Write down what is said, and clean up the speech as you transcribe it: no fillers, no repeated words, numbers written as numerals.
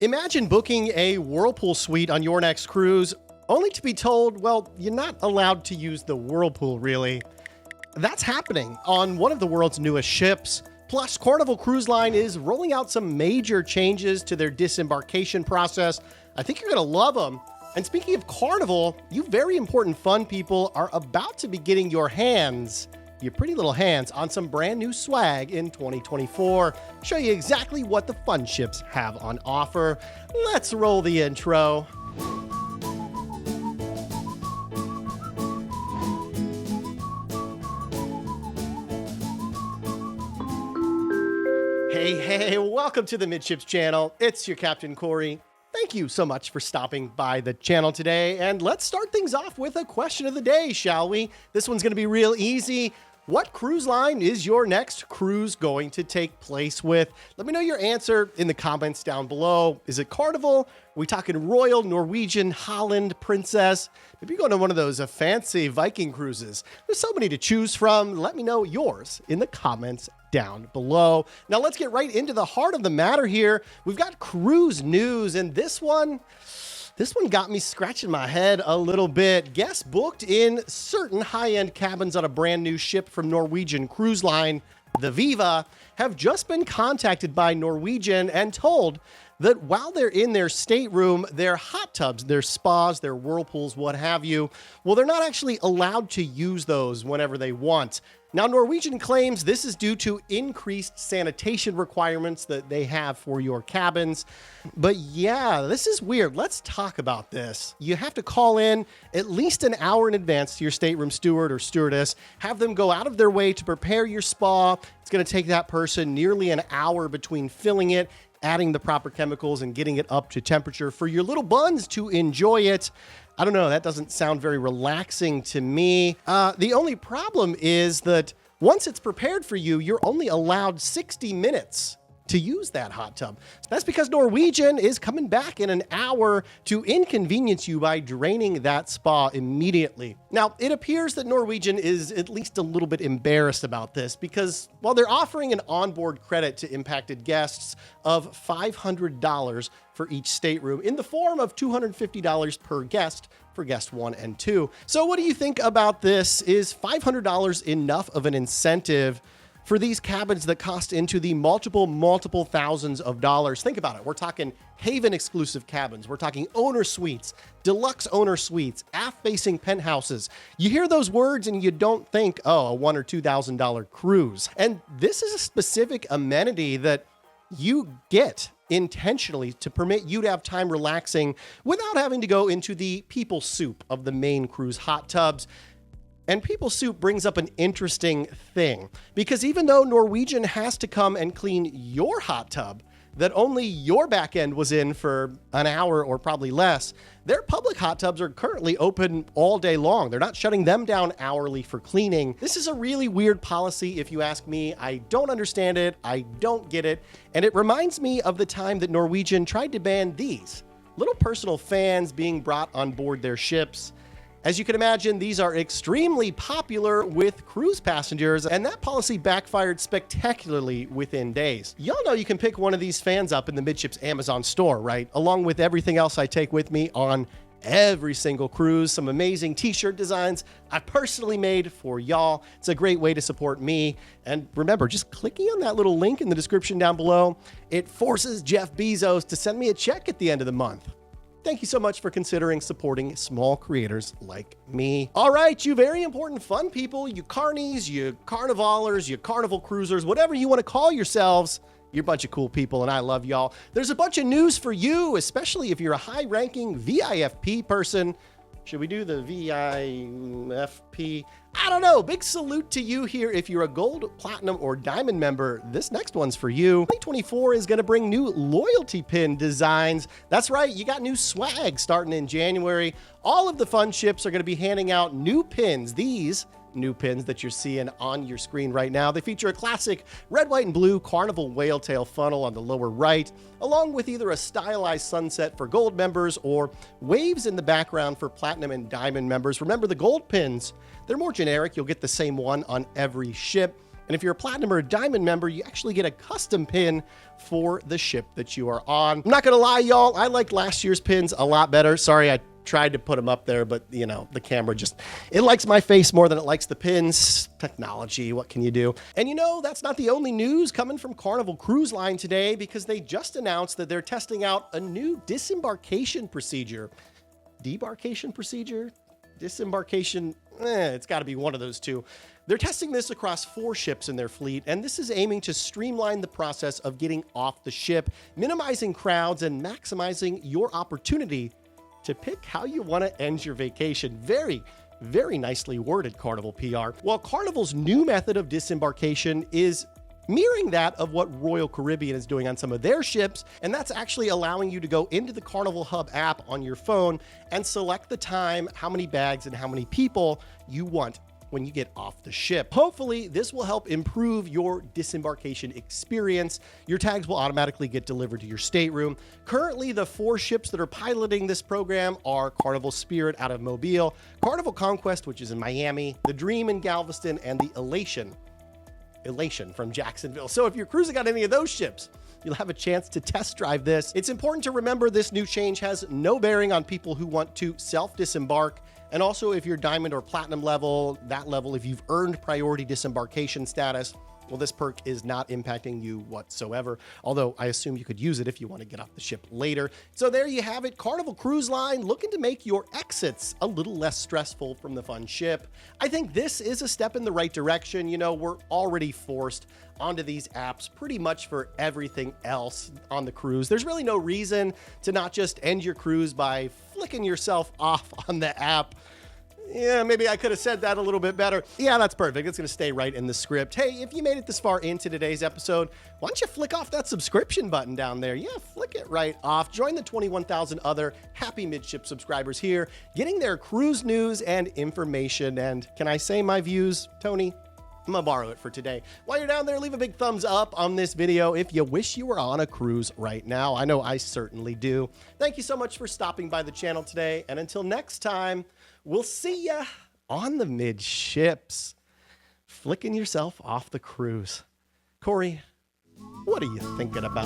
Imagine booking a whirlpool suite on your next cruise, only to be told, well, you're not allowed to use the whirlpool, really. That's happening on one of the world's newest ships. Plus, Carnival Cruise Line is rolling out some major changes to their disembarkation process. I think you're going to love them. And speaking of Carnival, you very important fun people are about to be getting your pretty little hands, on some brand new swag in 2024. Show you exactly what the fun ships have on offer. Let's roll the intro. Hey, welcome to the Midships channel. It's your Captain Corey. Thank you so much for stopping by the channel today. And let's start things off with a question of the day, shall we? This one's going to be real easy. What cruise line is your next cruise going to take place with? Let me know your answer in the comments down below. Is it Carnival? Are we talking Royal, Norwegian, Holland, Princess? Maybe you're going to one of those fancy Viking cruises. There's so many to choose from. Let me know yours in the comments down below. Now let's get right into the heart of the matter here. We've got cruise news, and this one got me scratching my head a little bit. Guests booked in certain high-end cabins on a brand new ship from Norwegian Cruise Line, the Viva, have just been contacted by Norwegian and told that while they're in their stateroom, their hot tubs, their spas, their whirlpools, what have you, well, they're not actually allowed to use those whenever they want. Now, Norwegian claims this is due to increased sanitation requirements that they have for your cabins. But yeah, this is weird. Let's talk about this. You have to call in at least an hour in advance to your stateroom steward or stewardess, have them go out of their way to prepare your spa. It's going to take that person nearly an hour between filling it, adding the proper chemicals, and getting it up to temperature for your little buns to enjoy it. I don't know, that doesn't sound very relaxing to me. The only problem is that once it's prepared for you, you're only allowed 60 minutes to use that hot tub. That's because Norwegian is coming back in an hour to inconvenience you by draining that spa immediately. Now, it appears that Norwegian is at least a little bit embarrassed about this because while they're offering an onboard credit to impacted guests of $500 for each stateroom in the form of $250 per guest for guest 1 and 2. So what do you think about this? Is $500 enough of an incentive for these cabins that cost into the multiple thousands of dollars? Think about it. We're talking Haven exclusive cabins. We're talking owner suites, deluxe owner suites, aft-facing penthouses. You hear those words and you don't think, oh, a $1,000 or $2,000 cruise. And this is a specific amenity that you get intentionally to permit you to have time relaxing without having to go into the people soup of the main cruise hot tubs. And people soup brings up an interesting thing, because even though Norwegian has to come and clean your hot tub that only your back end was in for an hour or probably less, their public hot tubs are currently open all day long. They're not shutting them down hourly for cleaning. This is a really weird policy, if you ask me. I don't understand it. I don't get it. And it reminds me of the time that Norwegian tried to ban these little personal fans being brought on board their ships. As you can imagine, these are extremely popular with cruise passengers, and that policy backfired spectacularly within days. Y'all know you can pick one of these fans up in the Midships Amazon store, right? Along with everything else I take with me on every single cruise. Some amazing t-shirt designs I personally made for y'all. It's a great way to support me. And remember, just clicking on that little link in the description down below, it forces Jeff Bezos to send me a check at the end of the month. Thank you so much for considering supporting small creators like me. All right, you very important fun people, you carnies, you carnivalers, you carnival cruisers, whatever you want to call yourselves, you're a bunch of cool people and I love y'all. There's a bunch of news for you, especially if you're a high-ranking VIFP person. Should we do the VIFP? I don't know. Big salute to you here if you're a gold, platinum, or diamond member. This next one's for you. 2024 is going to bring new loyalty pin designs. That's right. You got new swag starting in January. All of the fun ships are going to be handing out new pins. These new pins that you're seeing on your screen right now. They feature a classic red, white, and blue Carnival whale tail funnel on the lower right, along with either a stylized sunset for gold members or waves in the background for platinum and diamond members. Remember, the gold pins, they're more generic. You'll get the same one on every ship. And if you're a Platinum or a Diamond member, you actually get a custom pin for the ship that you are on. I'm not gonna lie, y'all, I liked last year's pins a lot better. Sorry, I tried to put them up there, but you know, the camera it likes my face more than it likes the pins. Technology, what can you do? And you know, that's not the only news coming from Carnival Cruise Line today, because they just announced that they're testing out a new disembarkation procedure. Debarkation procedure? Disembarkation? It's gotta be one of those two. They're testing this across 4 ships in their fleet, and this is aiming to streamline the process of getting off the ship, minimizing crowds and maximizing your opportunity to pick how you want to end your vacation. Very, very nicely worded, Carnival PR. Well, Carnival's new method of disembarkation is mirroring that of what Royal Caribbean is doing on some of their ships, and that's actually allowing you to go into the Carnival Hub app on your phone and select the time, how many bags, and how many people you want when you get off the ship. Hopefully, this will help improve your disembarkation experience. Your tags will automatically get delivered to your stateroom. Currently, the 4 ships that are piloting this program are Carnival Spirit out of Mobile, Carnival Conquest, which is in Miami, the Dream in Galveston, and the Elation from Jacksonville. So if you're cruising on any of those ships, you'll have a chance to test drive this. It's important to remember this new change has no bearing on people who want to self-disembark. And also, if you're Diamond or Platinum level, that level, if you've earned priority disembarkation status, well, this perk is not impacting you whatsoever, although I assume you could use it if you want to get off the ship later. So there you have it, Carnival Cruise Line looking to make your exits a little less stressful from the fun ship. I think this is a step in the right direction. You know, we're already forced onto these apps pretty much for everything else on the cruise. There's really no reason to not just end your cruise by flicking yourself off on the app. Yeah, maybe I could have said that a little bit better. Yeah, that's perfect. It's going to stay right in the script. Hey, if you made it this far into today's episode, why don't you flick off that subscription button down there? Yeah, flick it right off. Join the 21,000 other happy Midship subscribers here, getting their cruise news and information. And can I say my views, Tony? I'm gonna borrow it for today. While you're down there, leave a big thumbs up on this video if you wish you were on a cruise right now. I know I certainly do. Thank you so much for stopping by the channel today. And until next time, we'll see ya on the Midships, flicking yourself off the cruise. Corey, what are you thinking about?